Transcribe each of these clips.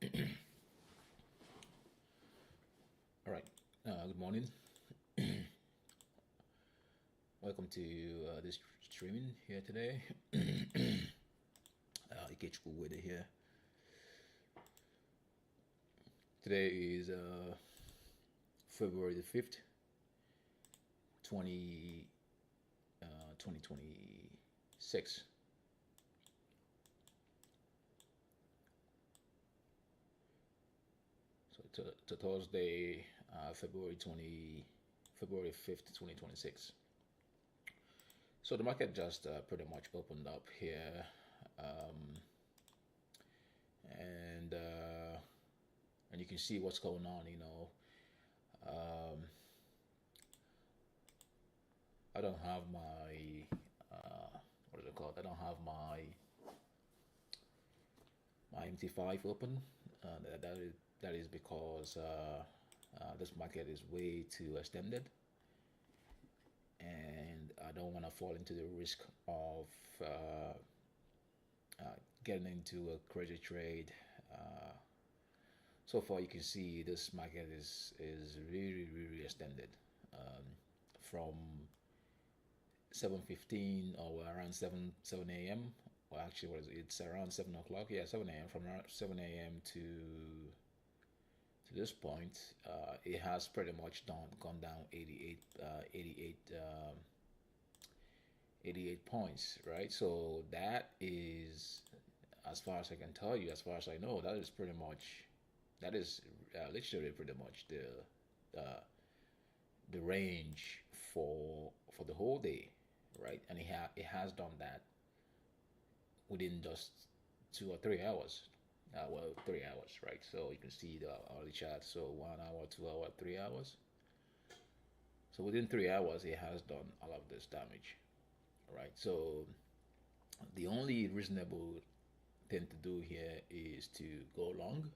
All right. Good morning. Welcome to this streaming here today. Ikechukwu Wede here. Today is February the 5th, 2026. So it's a Thursday, February 5th, 2026. So the market just pretty much opened up here, and you can see what's going on. I don't have my what is it called? I don't have my MT5 open. That is because this market is way too extended, and I don't want to fall into the risk of getting into a crazy trade. So far, you can see this market is really extended from 7:15 or around 7 a.m. Well, actually, what is it? It's around 7 o'clock. Yeah, 7 a.m. From around 7 a.m. to this point, it has pretty much gone down 88 points, right? So that is, as far as I can tell you, as far as I know, that is literally pretty much the range for the whole day, right? And it has done that within just 2 or 3 hours. 3 hours, right? So you can see the hourly chart. So 1 hour, 2 hour, 3 hours. So within 3 hours, it has done all of this damage, right? So the only reasonable thing to do here is to go long.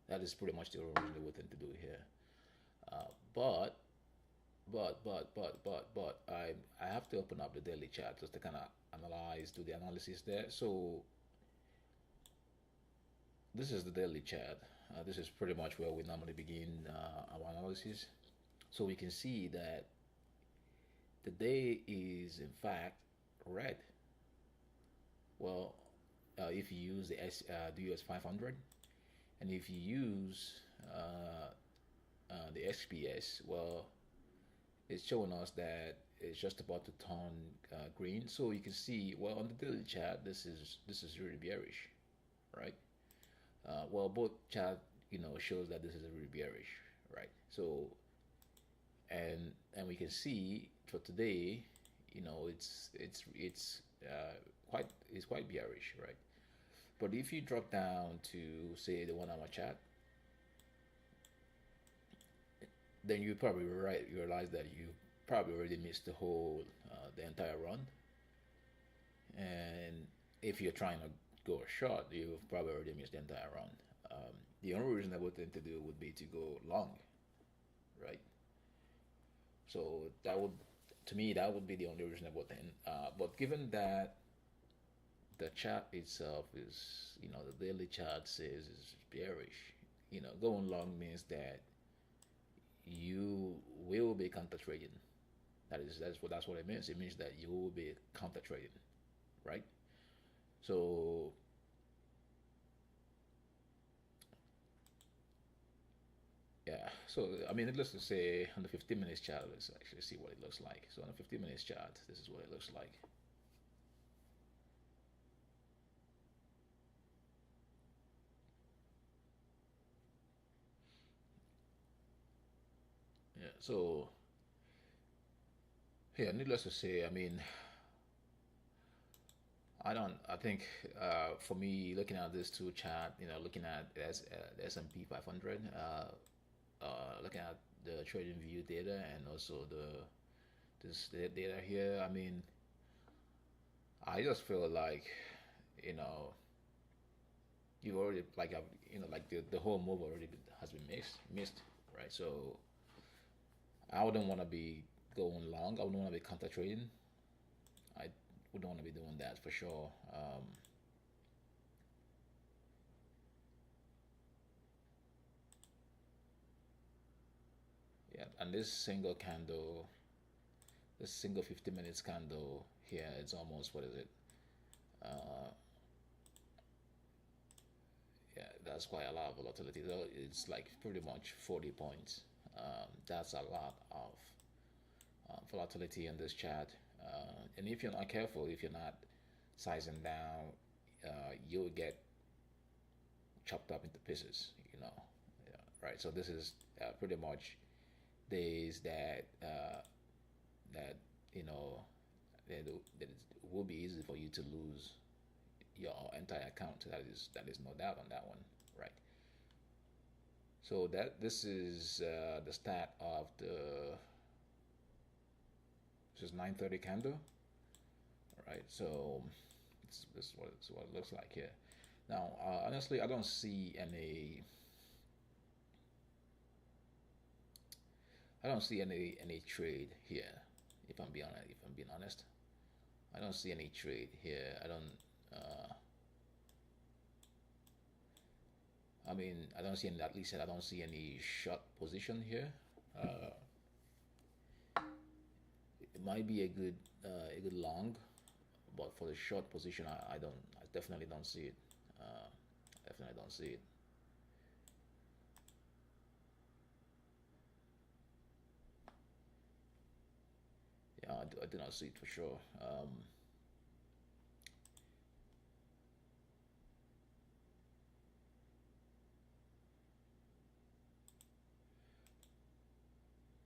That is pretty much the only reasonable thing to do here. But I have to open up the daily chart just to kind of do the analysis there. So this is the daily chart. This is pretty much where we normally begin our analysis. So we can see that the day is in fact red. Well, if you use the US500, and if you use the SPX, well, it's showing us that it's just about to turn green. So you can see, well, on the daily chart, this is really bearish, right? Well, both chart shows that this is really bearish, right? So and we can see for today, it's quite bearish, right? But if you drop down to say the 1 hour chart, then you probably realize that you probably already missed the entire run. And if you're trying to go short, you've probably already missed the entire run. The only reasonable thing to do would be to go long, right? So to me, that would be the only reasonable thing. But given that the chart itself is, the daily chart says is bearish, going long means that you will be counter trading. That's what it means. It means that you will be counter trading, right? So yeah, so I mean, needless to say, on the 15 minutes chart, let's actually see what it looks like. So on the 15 minutes chart, this is what it looks like. Yeah, so yeah, needless to say, I mean, I think for me, looking at this two chart, looking at the S&P 500, looking at the trading view data and also this data here, I mean, I just feel like, you already like the whole move already has been missed, right? So I wouldn't want to be going long. I wouldn't want to be counter trading. I wouldn't want to be doing that for sure. Yeah, and this single candle, this single 50 minutes candle here, it's almost, what is it? Uh, yeah, that's quite a lot of volatility. Though it's like pretty much 40 points. That's a lot of volatility in this chart. And if you're not careful, if you're not sizing down, you'll get chopped up into pieces. Yeah, right? So this is pretty much days that you know that it will be easy for you to lose your entire account. That is no doubt on that one, right? So that this is the start of the this is 9:30 candle, right? So this is what it looks like here. Now, honestly, I don't see any trade here. If I'm being honest, I don't see any trade here. I don't. I mean, I don't see any. At least I don't see any short position here. Uh, it might be a good long, but for the short position, I don't. I definitely don't see it. Definitely don't see it. Yeah, I do not see it for sure.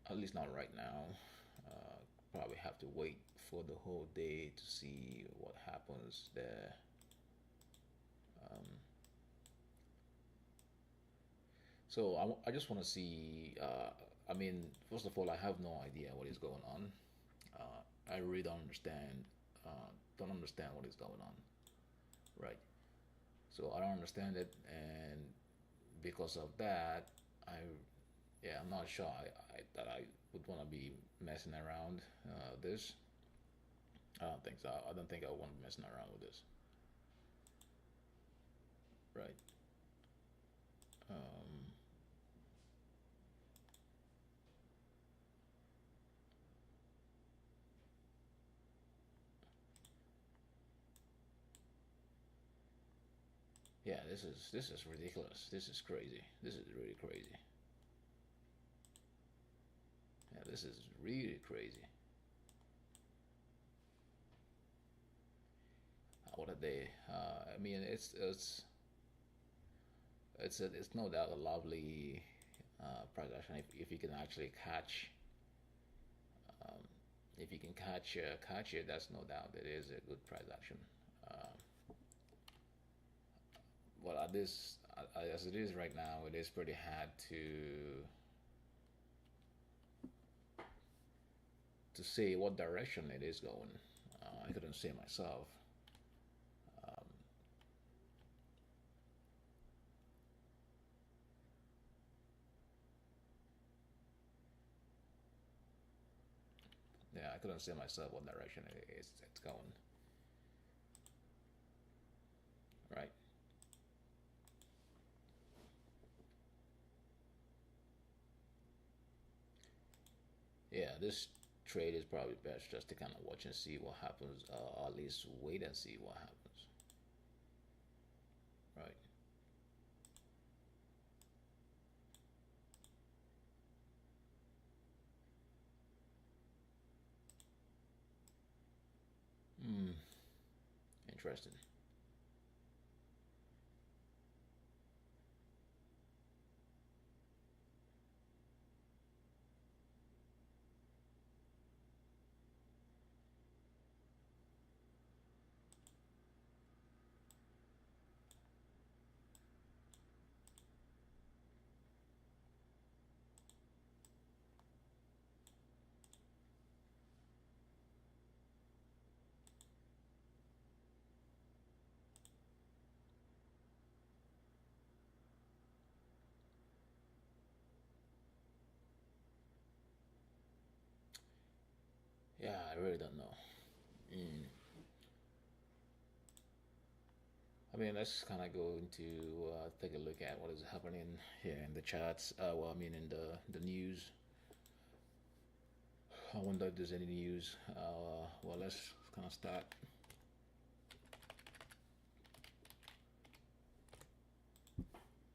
At least not right now. Uh, Probably have to wait for the whole day to see what happens there. Um, so I just want to see. I mean, first of all, I have no idea what is going on. I really don't understand. Don't understand what is going on. Right. So I don't understand it, and because of that, I yeah, I'm not sure that I would want to be messing around this. I don't think so. I don't think I want to be messing around with this. Right. Um, yeah, this is ridiculous. This is crazy. This is really crazy. Yeah, this is really crazy. What a day. I mean, it's no doubt a lovely price action if you can actually catch um, if you can catch it. That's no doubt it is a good price action. Uh, but at this as it is right now, it is pretty hard to say what direction it is going. I couldn't say myself. Um, yeah, I couldn't say myself what direction it's going. Right. Yeah, this trade is probably best just to kind of watch and see what happens, or at least wait and see what happens. Right. Hmm. Interesting. Yeah, I really don't know. Mm. I mean, let's kind of go into take a look at what is happening here in the charts. Well, I mean, in the news. I wonder if there's any news. Well, let's kind of start.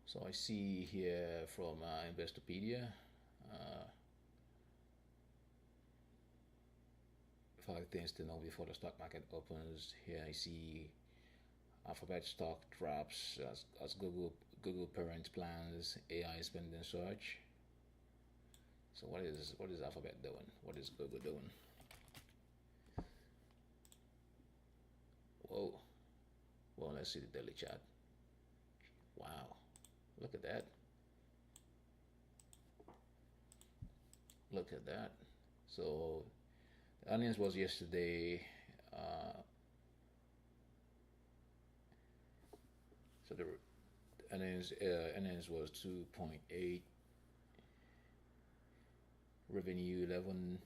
So I see here from Investopedia, 5 things to know before the stock market opens. Here I see Alphabet stock drops as Google parent plans AI spending surge. So what is Alphabet doing? What is Google doing? Whoa. Well, let's see the daily chart. Wow. Look at that. Look at that. So the earnings was yesterday. So the earnings was 2.8, revenue 11,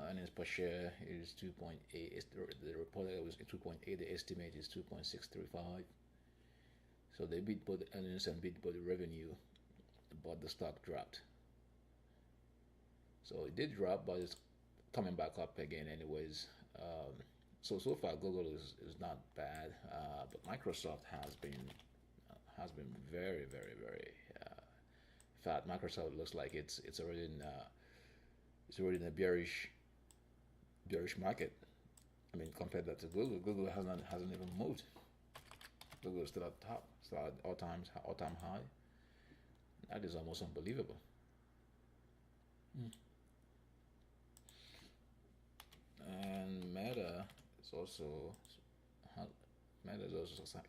earnings per share is 2.8. The reported was 2.8. The estimate is 2.635. So they beat both the earnings and beat both the revenue, but the stock dropped. So it did drop, but it's coming back up again anyways. So far Google is not bad, but Microsoft has been very very very. In fact, Microsoft looks like it's already in a bearish market. I mean, compared that to Google, Google hasn't even moved. Google is still at the top, still at all time high. That is almost unbelievable. And Meta is also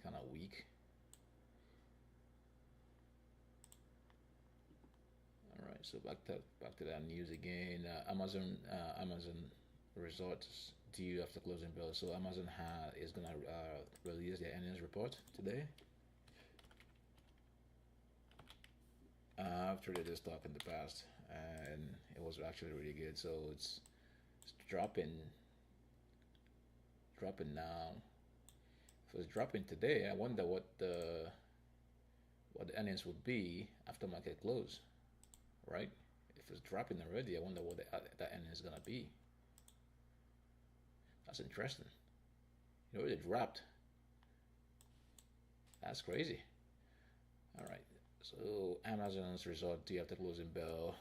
kind of weak. All right, so back to that news again. Amazon results due after closing bell. So Amazon is gonna release their earnings report today. I've traded this stock in the past, and it was actually really good. So it's dropping now. If it's dropping today, I wonder what the earnings would be after market close, right? If it's dropping already, I wonder what the earnings is gonna be. That's interesting. It already dropped. That's crazy. All right. So Amazon's result due after closing bell.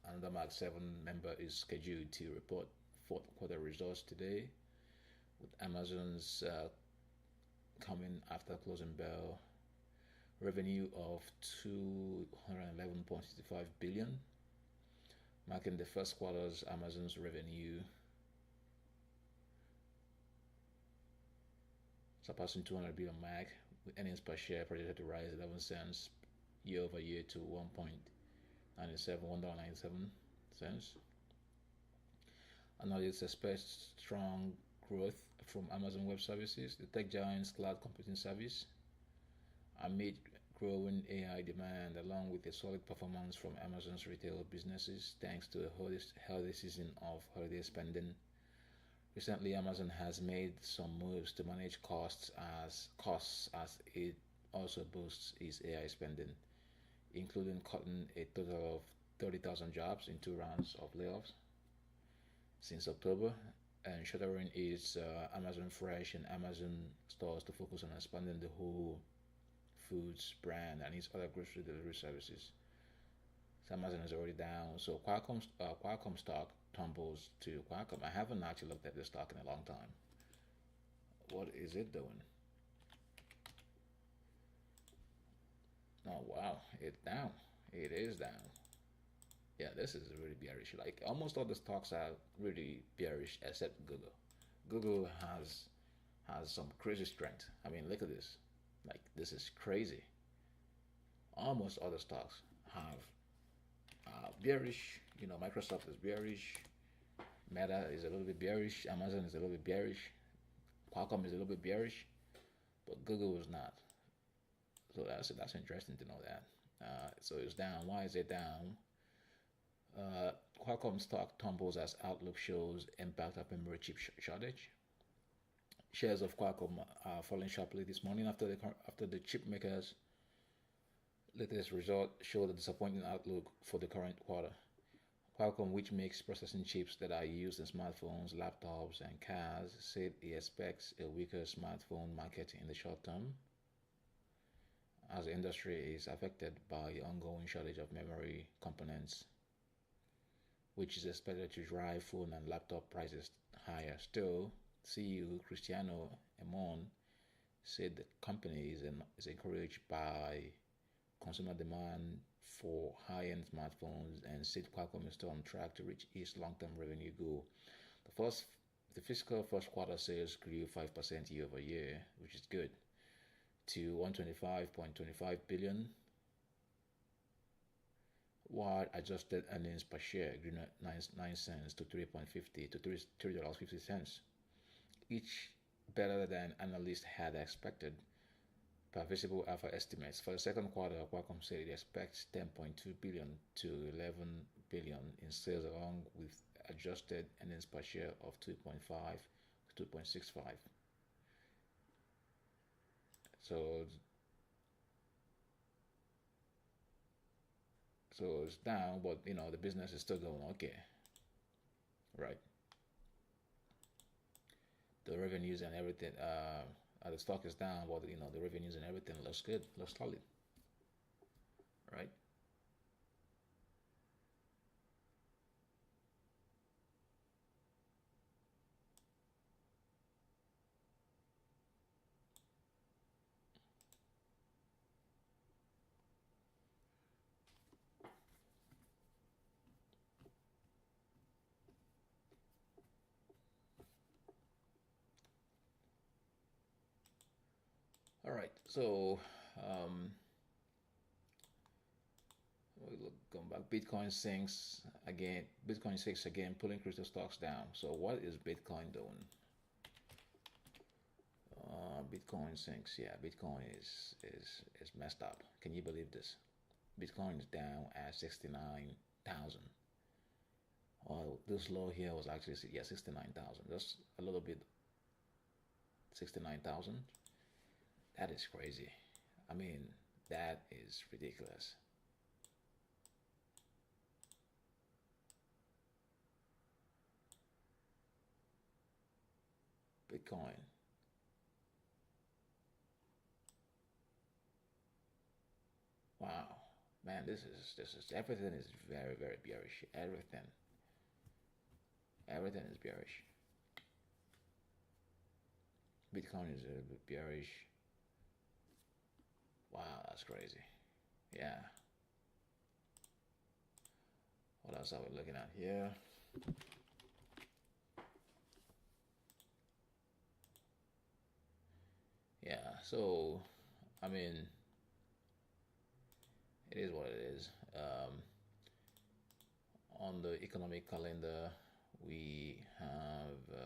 Another Mark 7 member is scheduled to report fourth quarter results today, with Amazon's coming after closing bell. Revenue of 211.65 billion, marking the first quarter's Amazon's revenue surpassing 200 billion mark, with earnings per share projected to rise 11 cents year over year to $1.97. Analysts expect strong growth from Amazon Web Services, the tech giant's cloud computing service, amid growing AI demand, along with a solid performance from Amazon's retail businesses thanks to a healthy season of holiday spending. Recently, Amazon has made some moves to manage costs as it also boosts its AI spending, including cutting a total of 30,000 jobs in 2 rounds of layoffs since October, and shuttering its Amazon Fresh and Amazon stores to focus on expanding the Whole Foods brand and its other grocery delivery services. So Amazon is already down. So Qualcomm stock tumbles to Qualcomm. I haven't actually looked at this stock in a long time. What is it doing? Oh wow, it's down. It is down. Yeah, this is really bearish. Like almost all the stocks are really bearish except Google. Google has some crazy strength. I mean, look at this. Like this is crazy. Almost all the stocks have bearish. You know, Microsoft is bearish. Meta is a little bit bearish. Amazon is a little bit bearish. Qualcomm is a little bit bearish, but Google is not. So that's interesting to know that. So it's down. Why is it down? Qualcomm stock tumbles as outlook shows impact of memory chip shortage. Shares of Qualcomm are falling sharply this morning after the chip makers' latest result showed a disappointing outlook for the current quarter. Qualcomm, which makes processing chips that are used in smartphones, laptops, and cars, said it expects a weaker smartphone market in the short term, as the industry is affected by the ongoing shortage of memory components, which is expected to drive phone and laptop prices higher. Still, CEO Cristiano Amon said the company is encouraged by consumer demand for high-end smartphones and said Qualcomm is still on track to reach its long-term revenue goal. The fiscal first quarter sales grew 5% year over year, which is good, to 125.25 billion, while adjusted earnings per share grew 9 cents to 3.50 to $3.50, each better than analysts had expected. Per Visible Alpha estimates for the second quarter, Qualcomm said it expects 10.2 billion to 11 billion in sales, along with adjusted earnings per share of 2.5 to 2.65. So it's down, but the business is still going okay, right? The revenues and everything, the stock is down, but the revenues and everything looks good, looks solid, right? All right, so we look going back. Bitcoin sinks again, pulling crypto stocks down. So what is Bitcoin doing? Bitcoin sinks. Yeah, Bitcoin is messed up. Can you believe this? Bitcoin is down at 69,000. Well, this low here was actually 69,000. Just a little bit. 69,000. That is crazy. I mean, that is ridiculous. Bitcoin. Wow, man, this is everything is very very bearish. Everything is bearish. Bitcoin is a bit bearish. Wow, that's crazy. Yeah. What else are we looking at here? Yeah. So, I mean, it is what it is. On the economic calendar, we have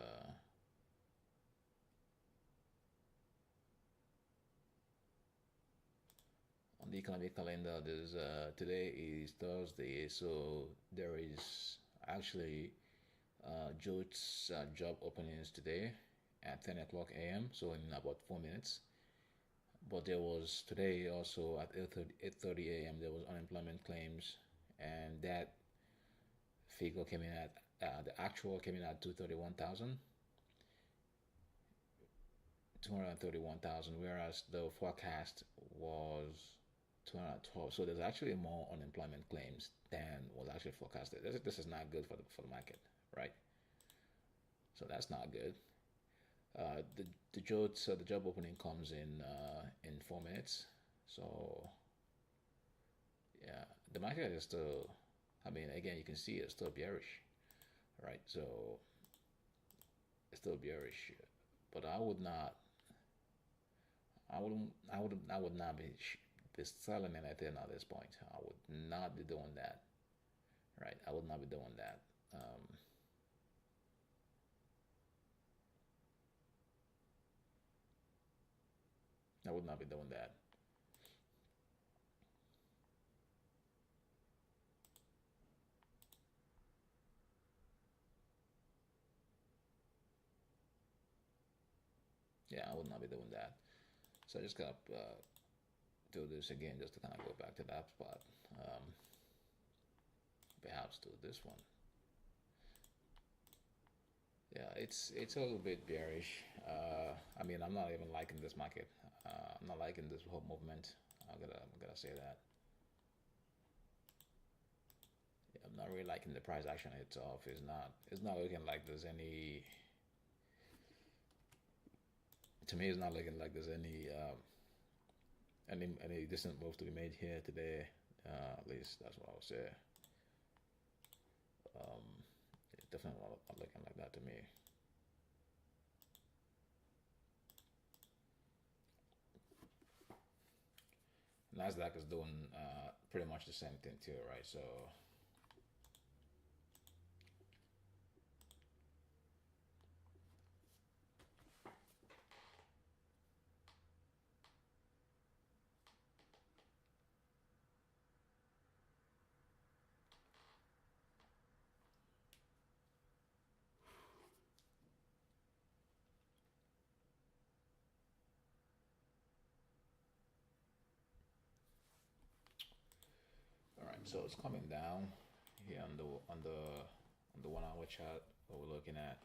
on the economic calendar. There's today is Thursday, so there is actually Joe's job openings today at 10 o'clock a.m. So in about 4 minutes. But there was today also at 8:30 a.m. there was unemployment claims, and that figure came in at the actual came in at 231,000, whereas the forecast was 212. So there's actually more unemployment claims than was actually forecasted. This is not good for the market, right? So that's not good. The job opening comes in 4 minutes. So yeah, the market is still. I mean, again, you can see it's still bearish, right? So it's still bearish, but I would not. I would not be selling anything at this point. I would not be doing that, right? I would not be doing that. I would not be doing that. Yeah, I would not be doing that. So I just gotta do this again just to kind of go back to that spot. perhaps to this one. Yeah, it's a little bit bearish. I mean, I'm not even liking this market. I'm not liking this whole movement. I'm gonna say that. Yeah, I'm not really liking the price action itself. It's not looking like there's any. To me, it's not looking like there's any decent move to be made here today. At least that's what I would say. Um, it's definitely not looking like that to me. NASDAQ is doing pretty much the same thing too, right? So all right, so it's coming down here on the 1 hour chart. What we're looking at.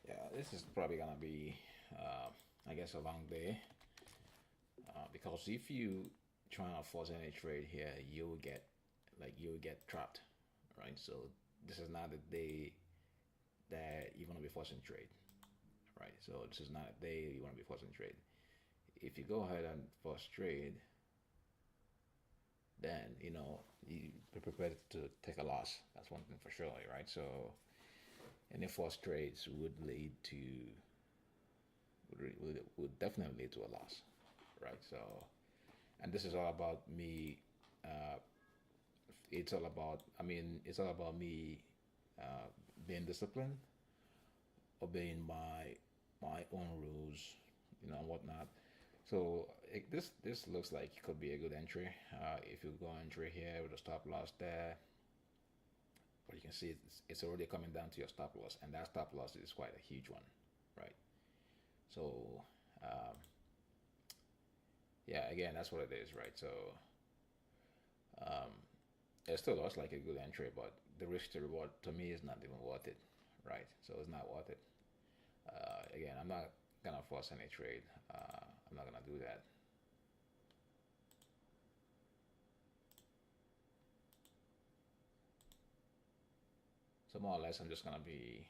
Yeah, this is probably gonna be, I guess, a long day. Because if you try to force any trade here, you will get trapped, right? So this is not a day that you want to be forcing trade, right? So this is not a day you want to be forcing trade. If you go ahead and force trade, then you be prepared to take a loss. That's one thing for sure, right? So any forced trades would definitely lead to a loss, right? So, and this is all about me. Uh, it's all about. I mean, it's all about me being disciplined, obeying my own rules, and whatnot. So this looks like it could be a good entry. If you go entry here with a stop loss there, but you can see it's already coming down to your stop loss, and that stop loss is quite a huge one, right? So um, yeah, again, that's what it is, right? So um, it still looks like a good entry, but the risk to reward to me is not even worth it, right? So it's not worth it. Again, I'm not gonna force any trade. I'm not gonna do that. So more or less, I'm just gonna be.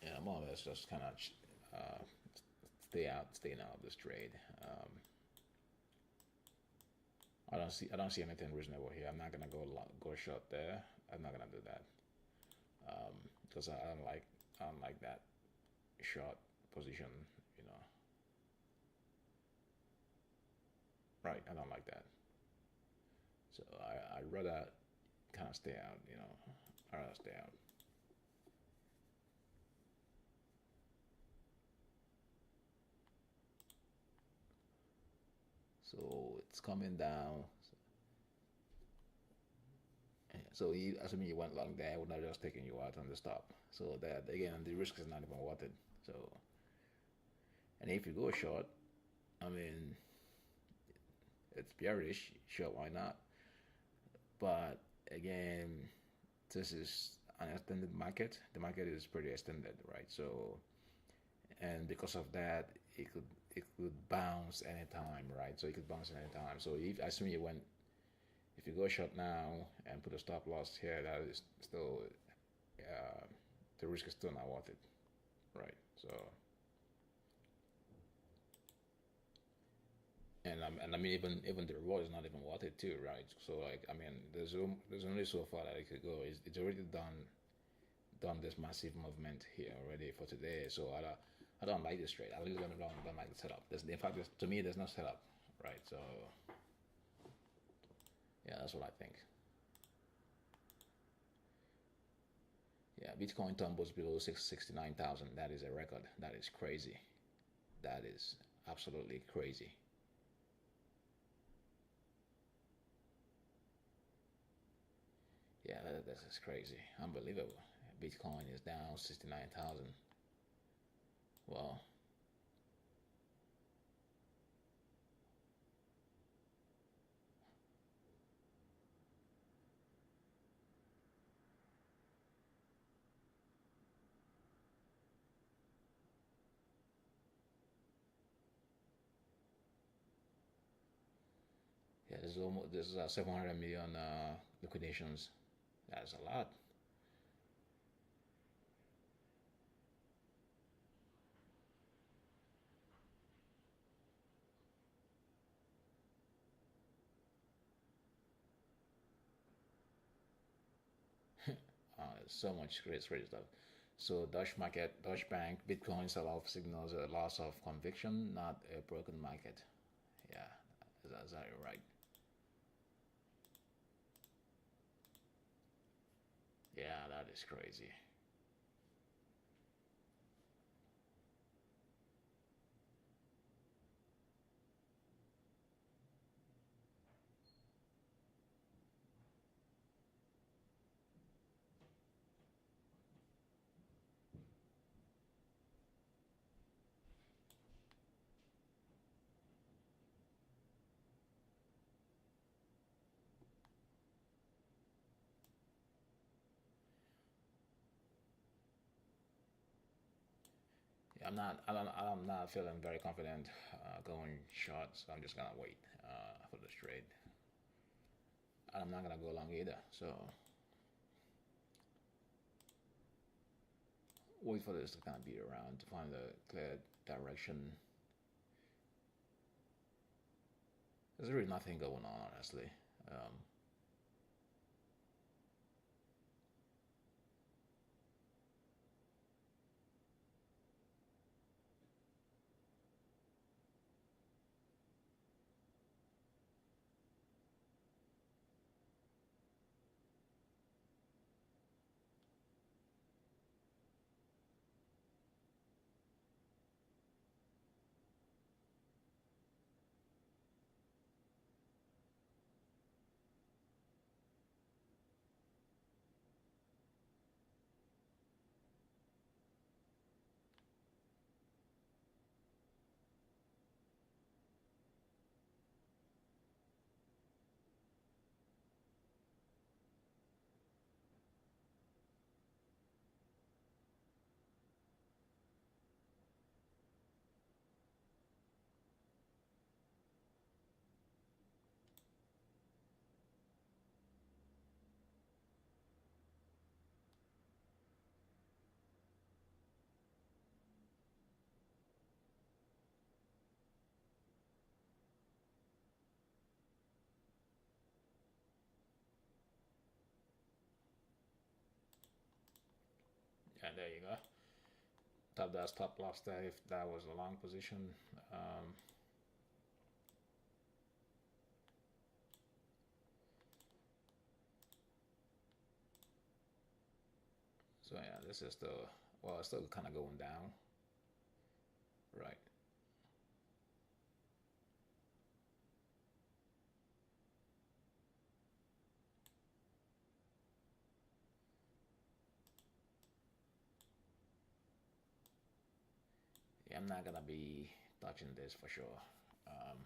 Yeah, more or less just kind of uh, staying out of this trade. I don't see anything reasonable here. I'm not gonna go short there. I'm not gonna do that because I don't like that short position. You know, right? I don't like that. So I'd rather kind of stay out. I'd rather stay out. So it's coming down. So assuming you went long there, I would not just taking you out on the stop. So that again, the risk is not even worth it. So, and if you go short, I mean, it's bearish. Sure, why not? But again, this is an extended market. The market is pretty extended, right? So, and because of that, it could bounce anytime, right? So it could bounce anytime. So if assume you went, if you go short now and put a stop loss here, that is still uh, the risk is still not worth it, right? So, and I mean even the reward is not even worth it too, right? So like I mean there's only so far that it could go. It's already done this massive movement here already for today. So I don't like this trade. I really don't like the setup. In fact, to me there's no setup, right? So Yeah, that's what I think. Yeah, Bitcoin tumbles below 669,000. That is a record. That is crazy. That is absolutely crazy. Yeah, this is crazy. Unbelievable. Bitcoin is down 69,000. Well, yeah, there's 700 million liquidations. That's a lot. So much great stuff. So Dutch market, Dutch bank, Bitcoin sell-off signals a loss of conviction, not a broken market. Yeah, that's right. Yeah, that is crazy. Yeah, I'm not feeling very confident going short, so I'm just gonna wait for this trade. I'm not gonna go long either. So wait for this to kind of beat around to find a clear direction. There's really nothing going on, honestly. Um, yeah, there you go. Top that stop loss there if that was a long position. Um, so yeah, this is still well, it's still kind of going down, right? Yeah, I'm not gonna be touching this for sure. Um,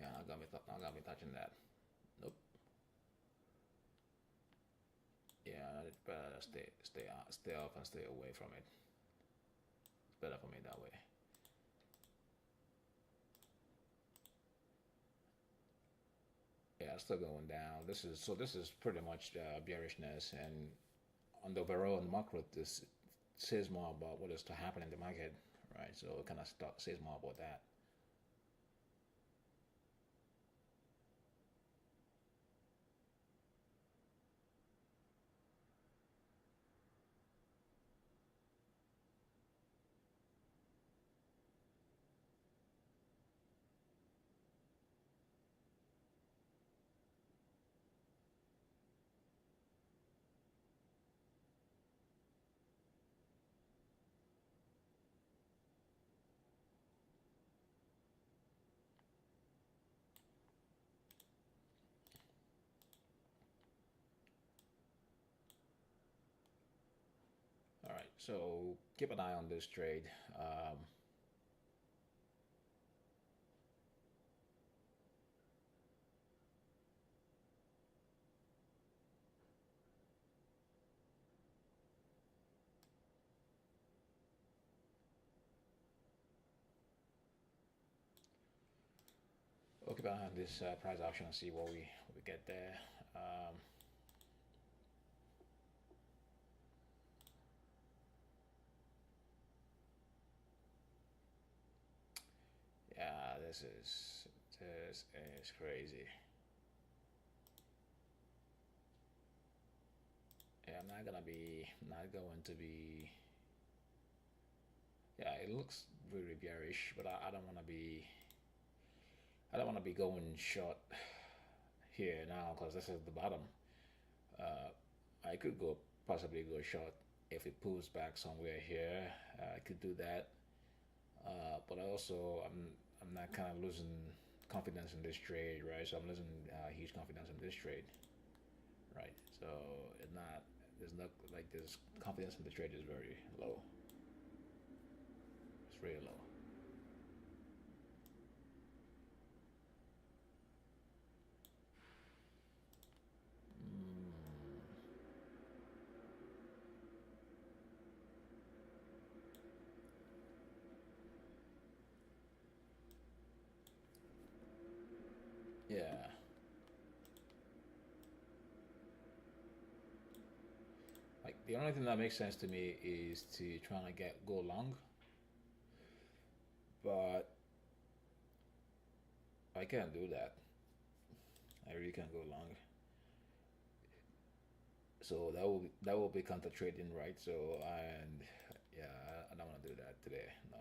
yeah, not gonna be touching that. Nope. Yeah, it's better stay off and stay away from it. It's better for me that way. Yeah, it's still going down. This is pretty much bearishness, and on the overall and macro, this says more about what is to happen in the market, right? So it kind of says more about that. So keep an eye on this trade. We'll keep an eye on this price action and see what we get there. Um, yeah, this is crazy. Yeah, not going to be. Yeah, it looks really bearish, but I don't want to be. I don't want to be going short here now because this is the bottom. Uh, I could go possibly go short if it pulls back somewhere here. I could do that, but I also I'm not kind of losing confidence in this trade, right? So I'm losing huge confidence in this trade, right? So it's not there's not like this confidence in the trade is very low. It's really low. Yeah, like the only thing that makes sense to me is to try to get go long, but I can't do that. I really can't go long. So that will be counter trading, right? So and yeah, I don't want to do that today. No,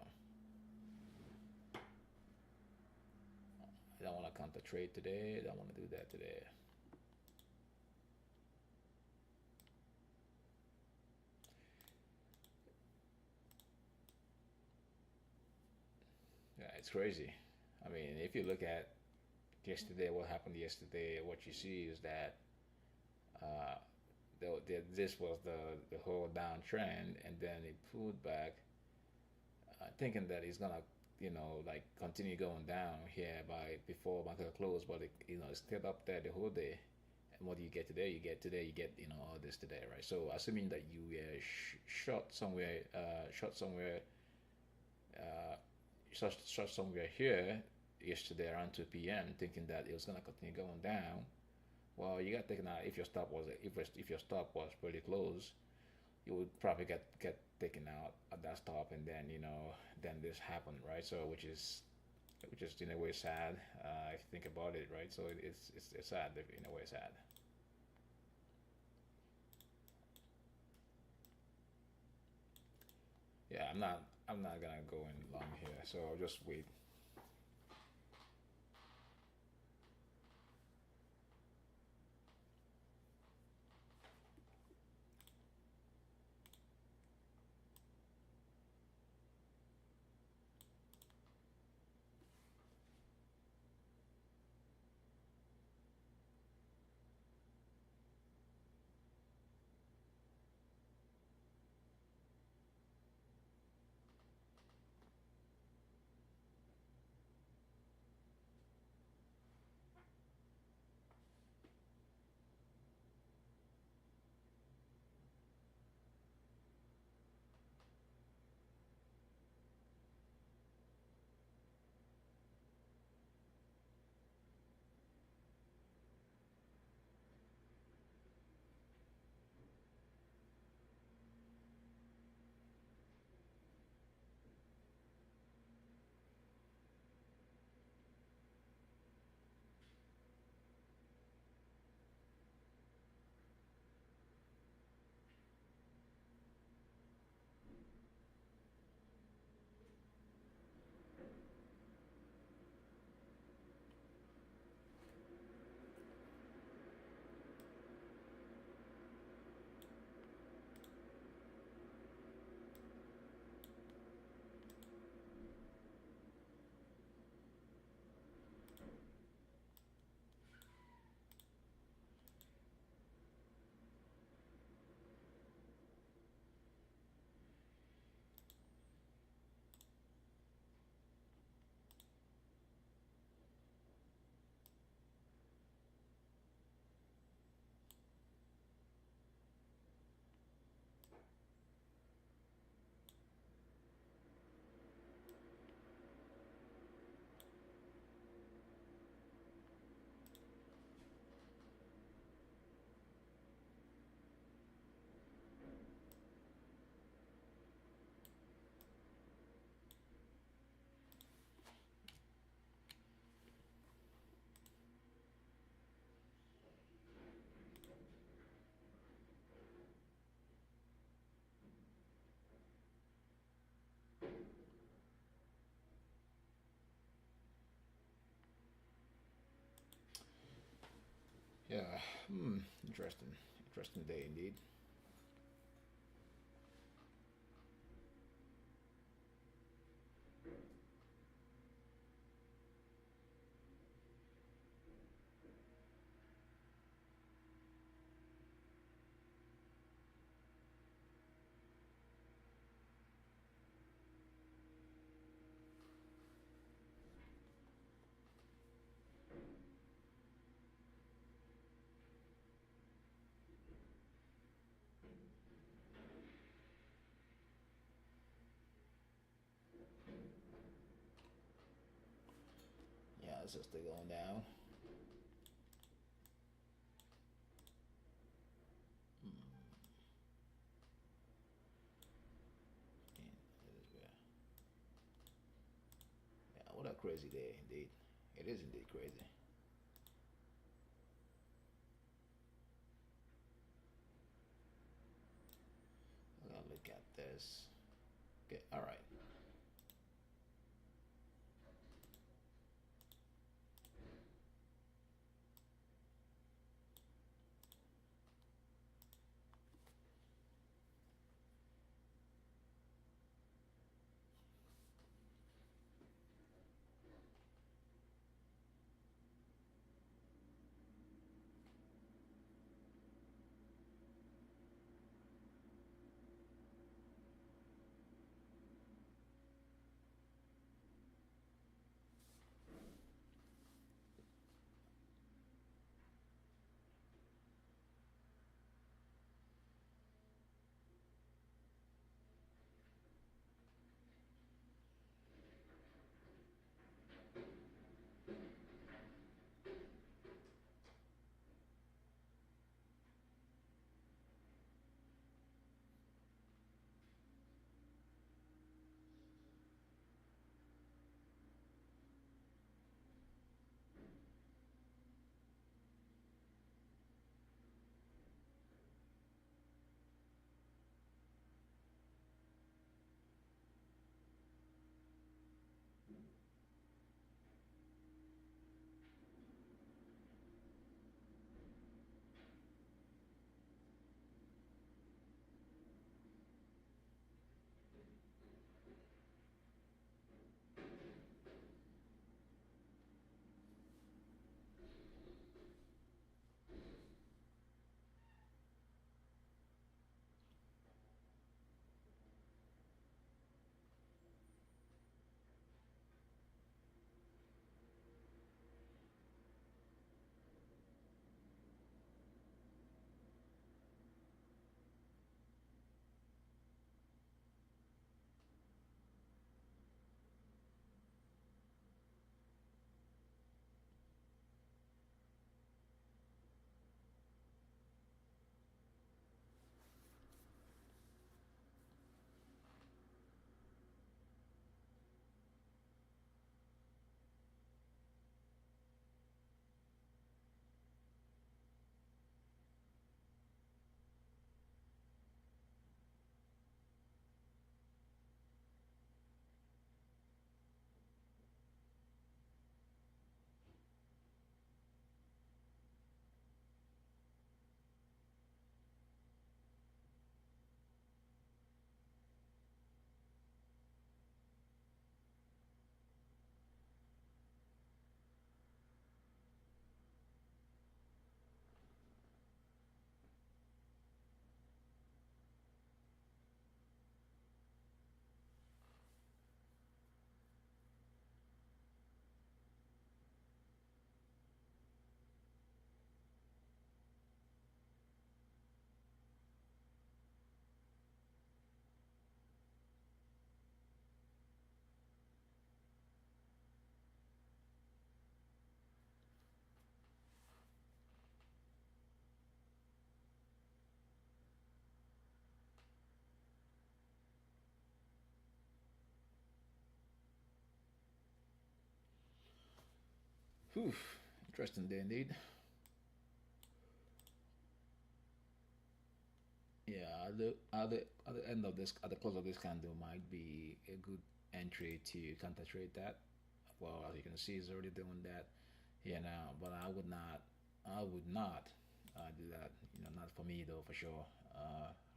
I don't want to counter trade today. I don't want to do that today. Yeah, it's crazy. I mean, if you look at yesterday, what happened yesterday, what you see is that uh, this was the whole downtrend, and then it pulled back, thinking that it's gonna, like continue going down here by before market close, but it stayed up there the whole day. And what do you get today? You get all this today, right? So assuming that you were short somewhere, uh, short somewhere here yesterday around 2 p.m., thinking that it was gonna continue going down. Well, you got taken out if your stop was if your stop was pretty close, you would probably get taken out at that stop, and then then this happened, right? So which is in a way sad if you think about it, right? So it's sad in a way sad. Yeah, I'm not gonna go in long here, so I'll just wait. Yeah, interesting. Interesting day indeed. Yeah, it's just still going down. Yeah, yeah, what a crazy day indeed. It is indeed crazy. I gotta look at this. Okay, all right. Whew, interesting day indeed. Yeah, at the end of this, at the close of this candle, might be a good entry to counter trade that. Well, as you can see, it's already doing that here now, but I would not. I would not do that. Not for me though, for sure.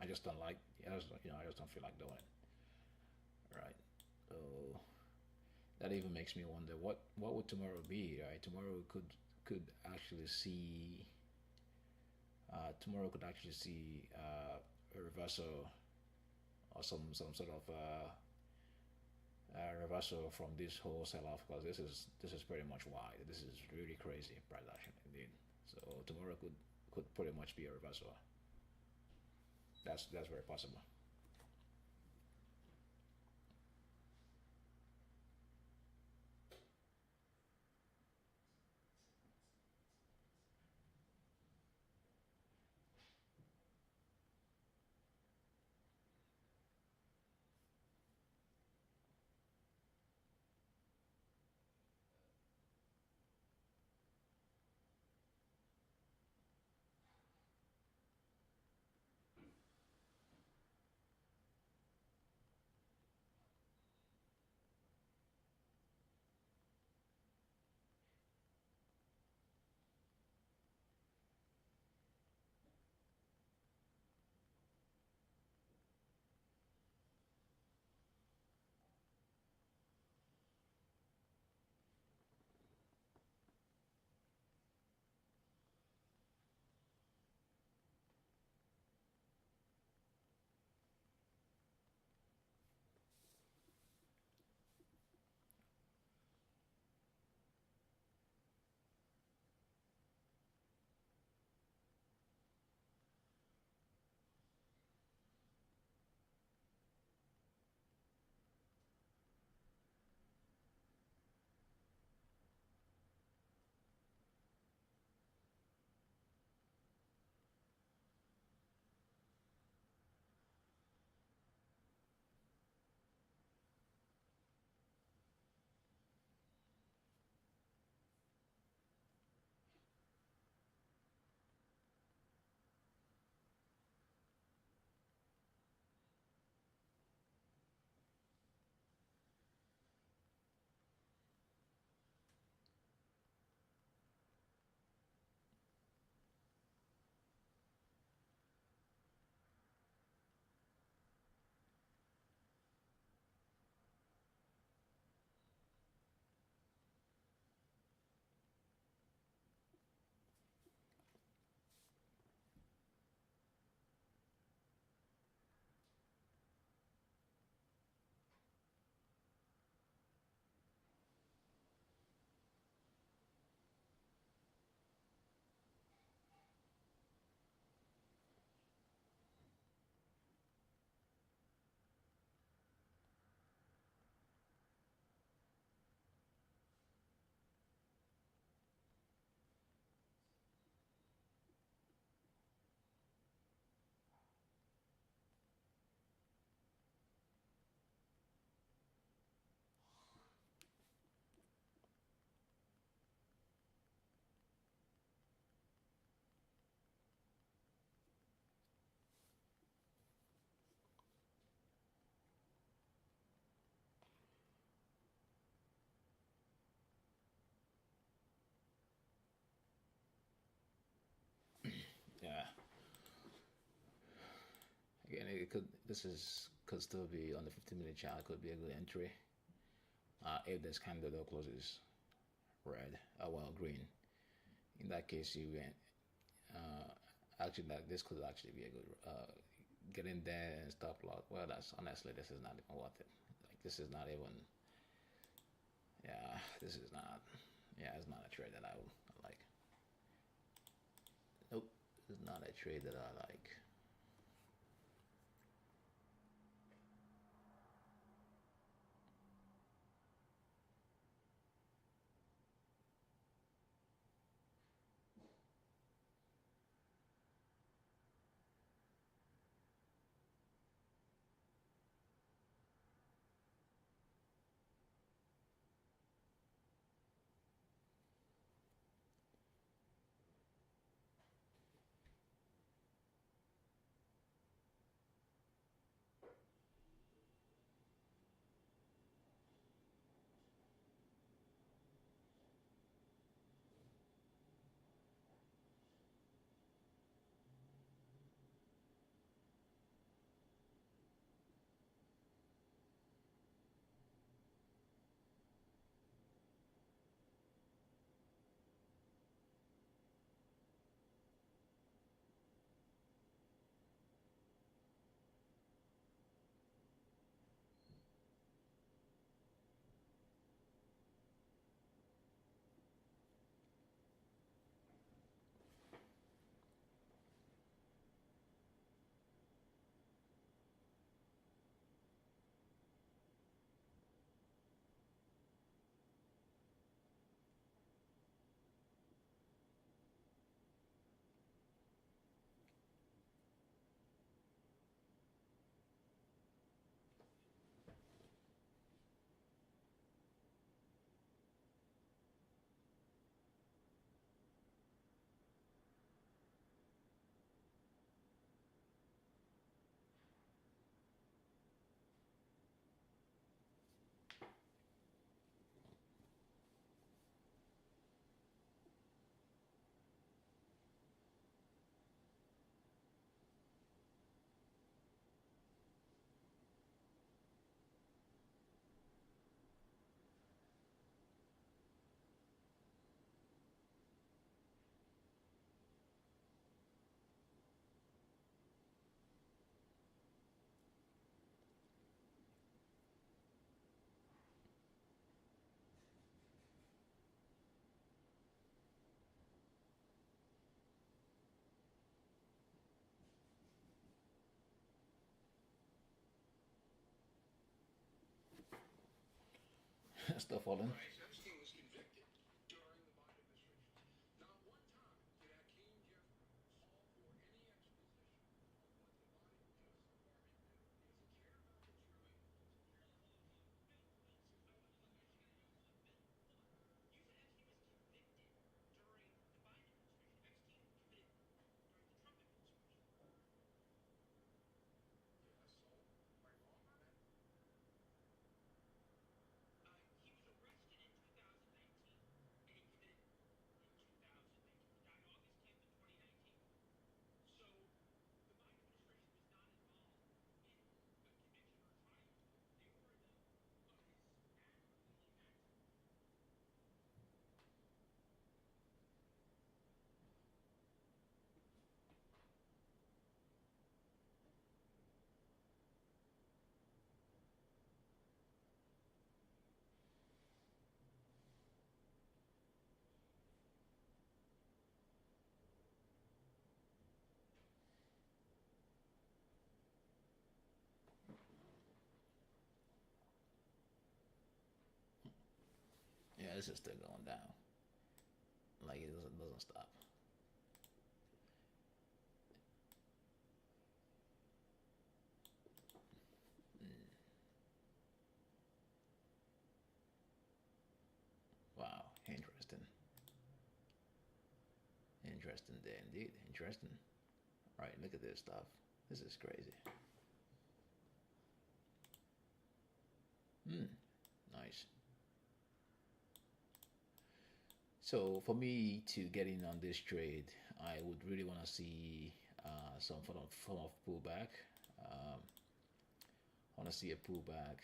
I just don't like. I just don't feel like doing it. Right. So that even makes me wonder what would tomorrow be. Right. Could actually see. Tomorrow could actually see a reversal or some sort of reversal from this whole sell-off, because this is pretty much wide. This is really crazy price action indeed. So tomorrow could pretty much be a reversal. That's very possible. Yeah. Again, it could. This is could still be on the 15-minute chart. Could be a good entry. If this candle though closes red, well, green. In that case, you went. Actually, that this could actually be a good get in there and stop loss. Well, that's honestly, this is not even worth it. Like this is not even. Yeah, this is not. Yeah, it's not a trade that I would like. Nope, it's not a trade that I like. Still falling. Yeah, this is still going down. Like it doesn't stop. Wow, interesting. Interesting there indeed. Interesting. All right, look at this stuff. This is crazy. Hmm, nice. So for me to get in on this trade, I would really want to see some form of pullback. Um, I want to see a pullback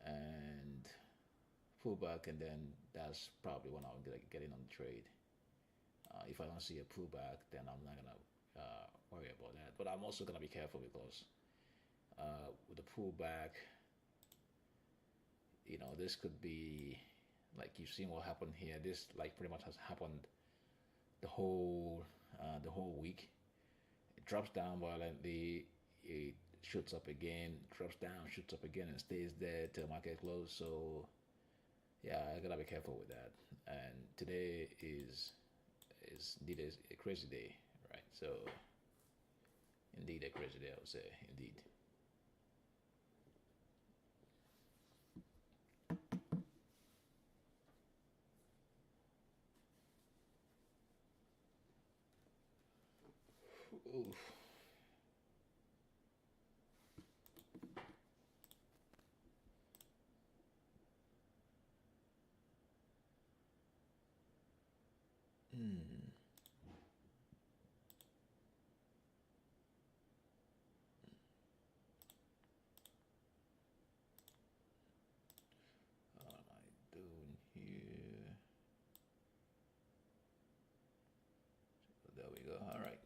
and pullback, and then that's probably when I'll get in on the trade. If I don't see a pullback, then I'm not gonna worry about that. But I'm also gonna be careful because with the pullback, this could be like you've seen what happened here. This like pretty much has happened the whole week. It drops down violently. It shoots up again, drops down, shoots up again, and stays there till market close. So yeah, I gotta be careful with that. And today is indeed a crazy day, right? So indeed a crazy day, I would say. Indeed. Oof. Hmm. What am I doing here? There we go. All right.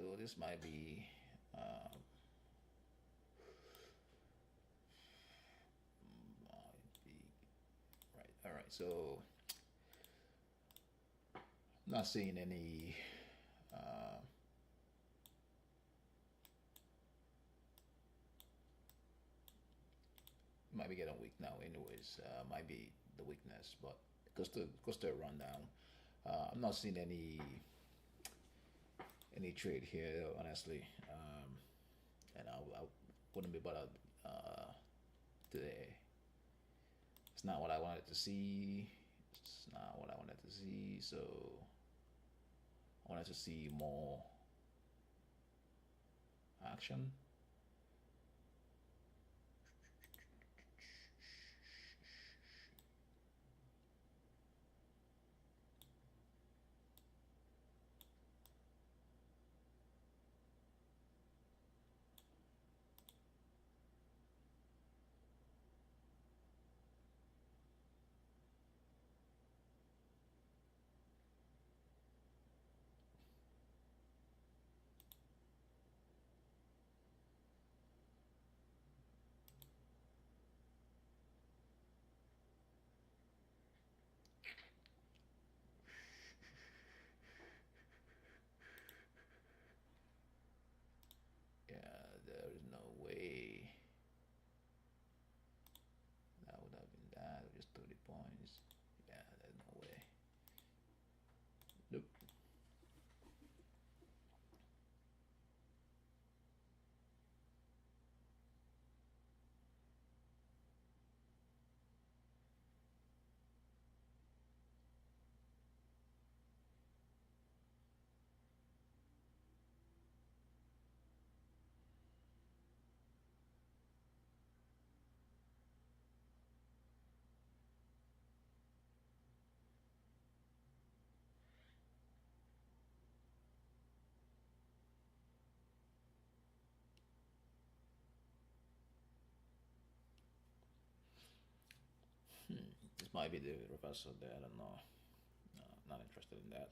So this might be might be right. All right. So I'm not seeing any. Uh, might be getting weak now. Anyways, might be the weakness, but because the rundown, I'm not seeing any trade here honestly, and I wouldn't be bothered today. It's not what I wanted to see. It's not what I wanted to see. So I wanted to see more action. Yeah, there is no way that would have been that. Just 30 points. Yeah, there's no way. Nope. This might be the reversal there. I don't know. No, not interested in that.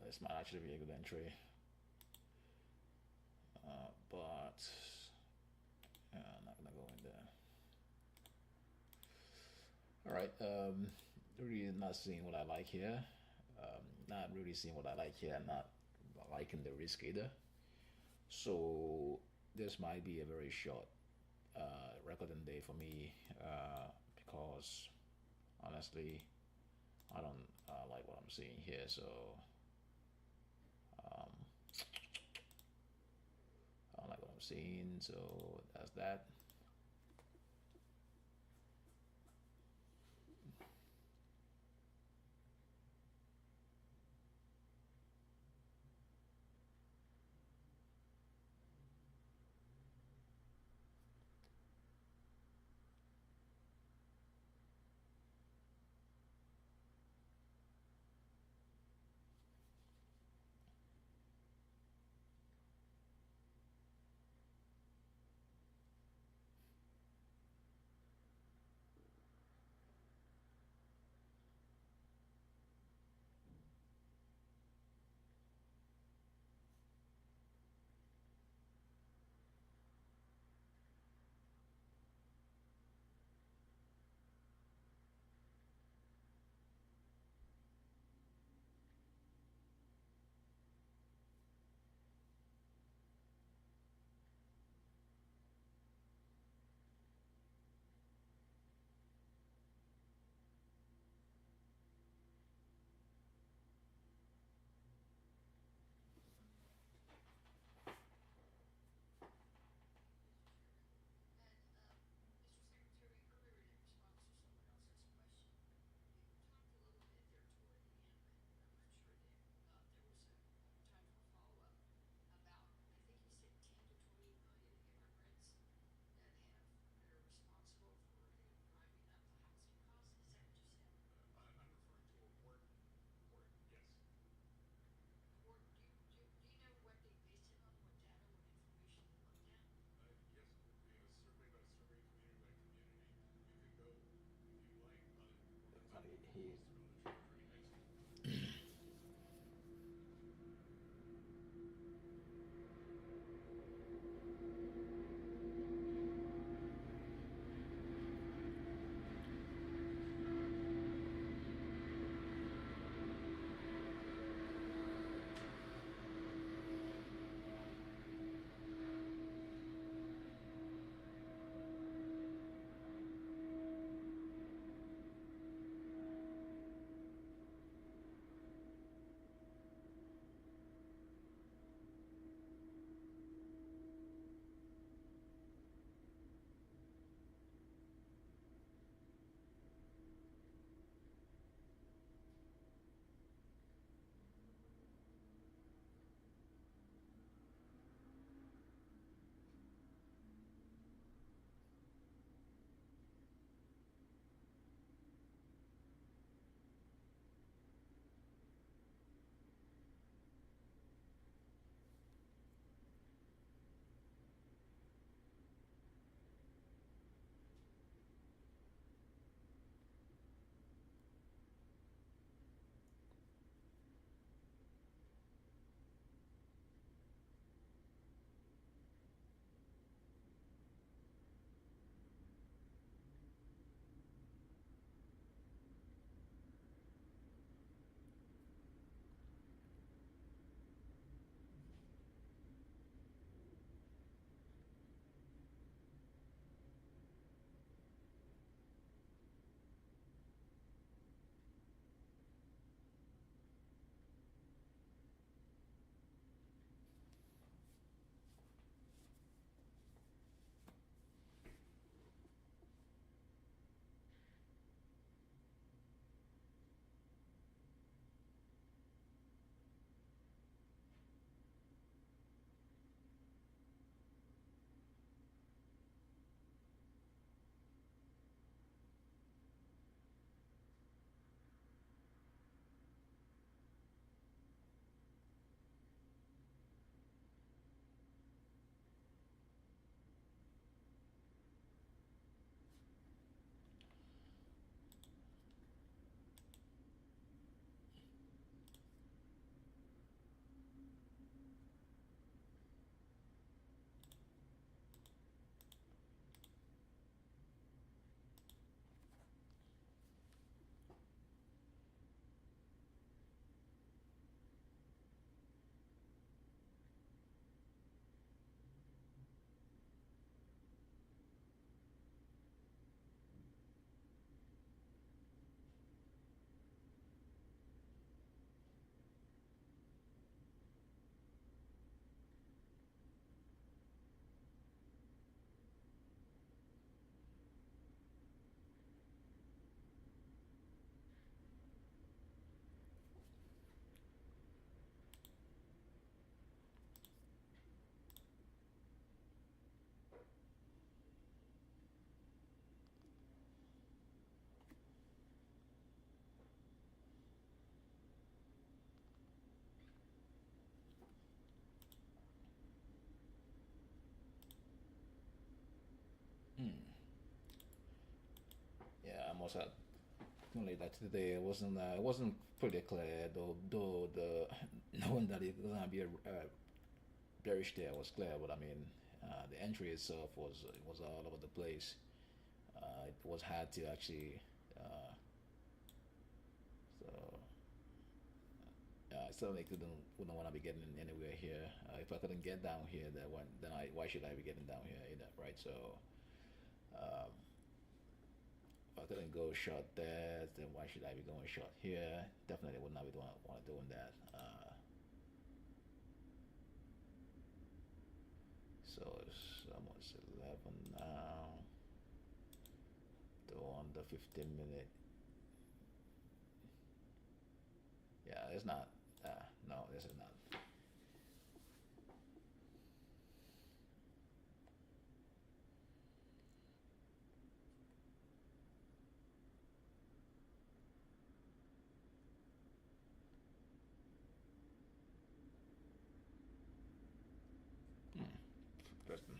this might actually be a good entry, but I'm not gonna go in there. All right, really not seeing what I like here. Not really seeing what I like here. Not liking the risk either. So this might be a very short recording day for me because honestly, I don't like what I'm seeing here. So um, I don't like what I'm seeing. So that's that. was only that today it wasn't pretty clear, though the knowing that it was gonna be a bearish there was clear, but I mean the entry itself was all over the place. It was hard to actually so I certainly wouldn't want to be getting anywhere here. If I couldn't get down here, then why should I be getting down here either, right? So um, if I couldn't go short there, then why should I be going short here? Definitely would not be doing that. So it's almost 11 now. Though on the 15-minute, yeah, it's not. No, this is not. Interesting.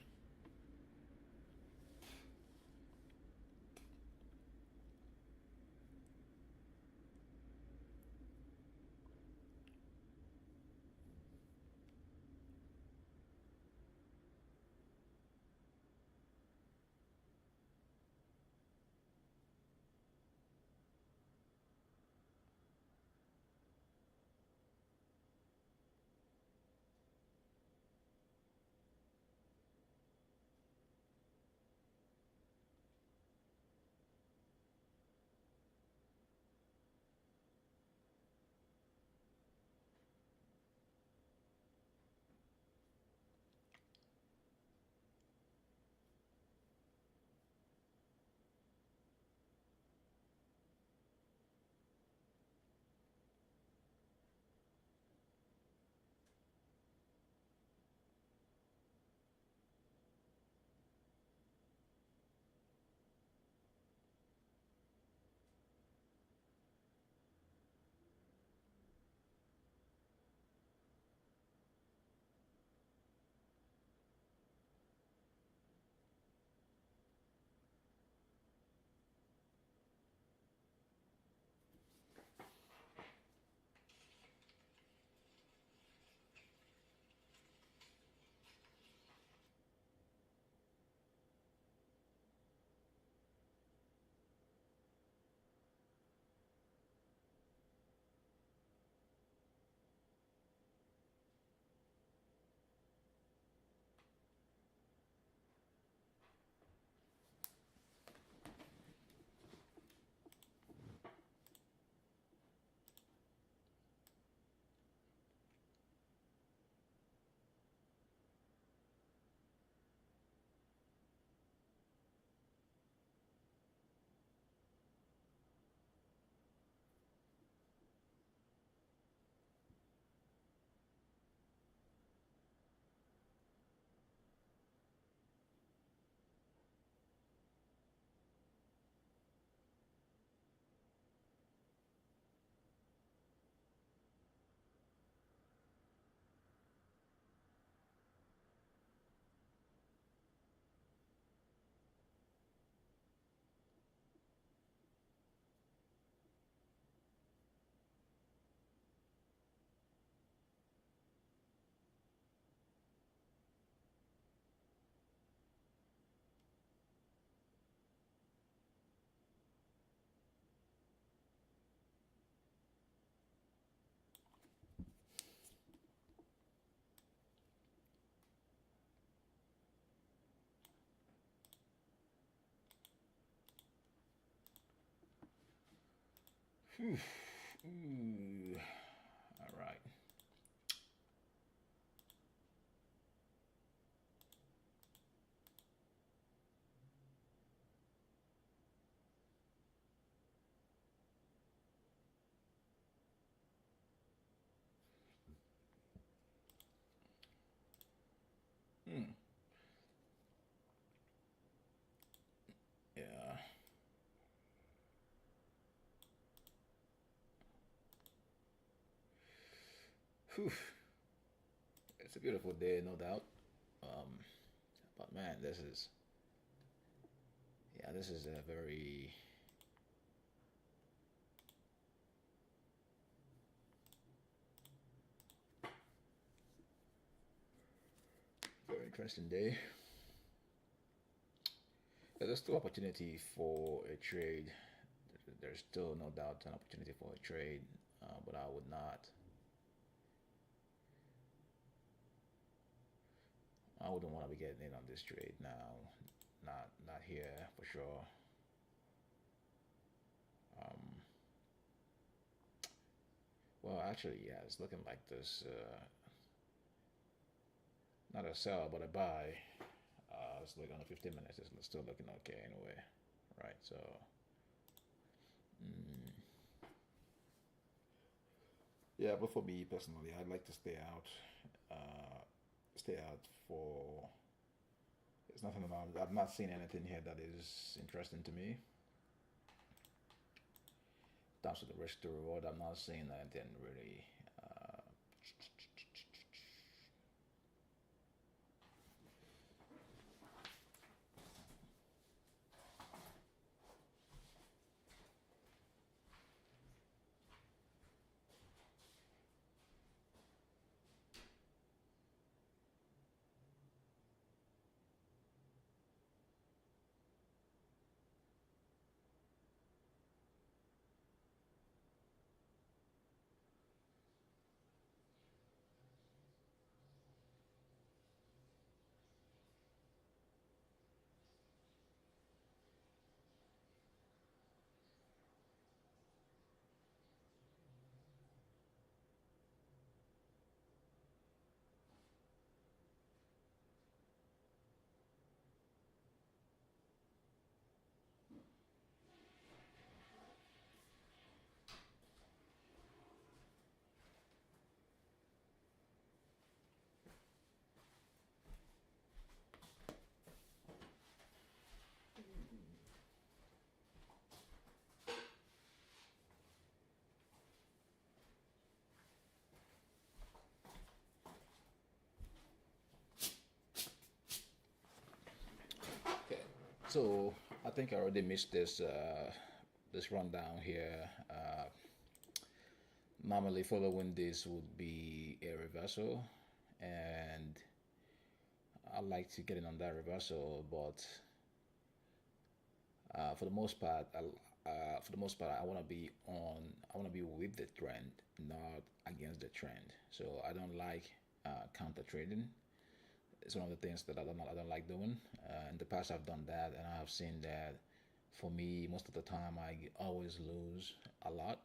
Whew. Ooh. All right. Hmm. Yeah. Whew. It's a beautiful day, no doubt. Um, but man, this is a very interesting day. There's still opportunity for a trade. There's still no doubt an opportunity for a trade, but I would not. I wouldn't want to be getting in on this trade now. Not here for sure. Um, well, actually, yeah, it's looking like this. Not a sell, but a buy. Let's look on the 15 minutes. It's still looking okay anyway, right? So, mm, yeah, but for me personally, I'd like to stay out. Stay out for. There's nothing about. I've not seen anything here that is interesting to me. In terms of the risk to reward, I'm not seeing anything really. Uh, okay, so I think I already missed this rundown here. Normally, following this would be a reversal, and I like to get in on that reversal, but for the most part, I want to be on. I want to be with the trend, not against the trend. So I don't like counter trading. It's one of the things that I don't like doing. In the past, I've done that, and I have seen that. For me, most of the time, I always lose a lot.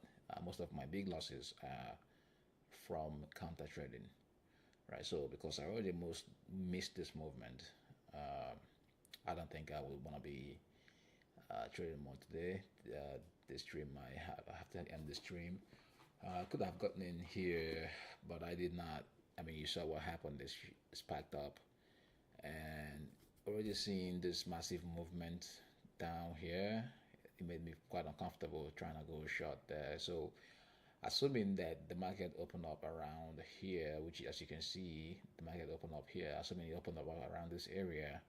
Most of my big losses are from counter trading, right? So because I already most missed this movement, uh, I don't think I would want to be trading more today. This stream I have to end the stream. I could have gotten in here, but I did not. I mean, you saw what happened. This packed up, and already seeing this massive movement down here, it made me quite uncomfortable trying to go short there. So, assuming that the market opened up around here, which as you can see, the market opened up here. Assuming it opened up around this area,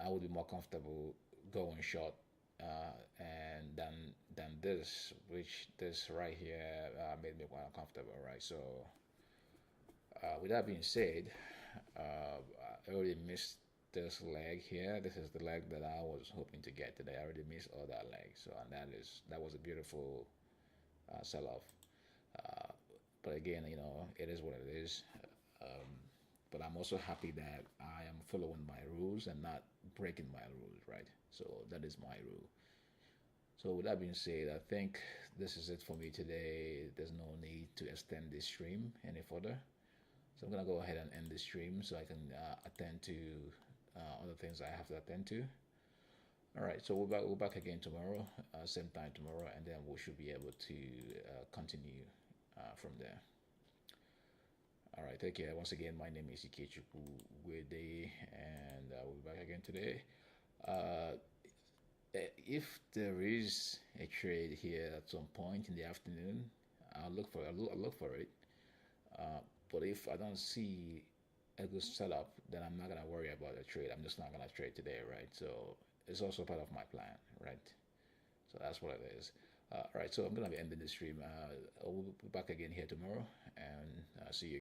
I would be more comfortable going short and than this, which this right here made me quite uncomfortable, right? So, with that being said, I already missed this leg here. This is the leg that I was hoping to get today. I already missed all that leg, so and that was a beautiful sell-off. Uh, but again, you know, it is what it is. Um, but I'm also happy that I am following my rules and not breaking my rules, right? So that is my rule. So with that being said, I think this is it for me today. There's no need to extend this stream any further. So I'm gonna go ahead and end the stream so I can attend to other things I have to attend to. All right, so we're back again tomorrow, same time tomorrow, and then we should be able to continue from there. All right, take care. Once again, my name is Ikechuku Wede, and we'll be back again today. Uh, if there is a trade here at some point in the afternoon, I'll look for it. But if I don't see a good setup, then I'm not gonna worry about the trade. I'm just not gonna trade today, right? So it's also part of my plan, right? So that's what it is. Right, so I'm gonna be ending the stream. We'll be back again here tomorrow, and see you.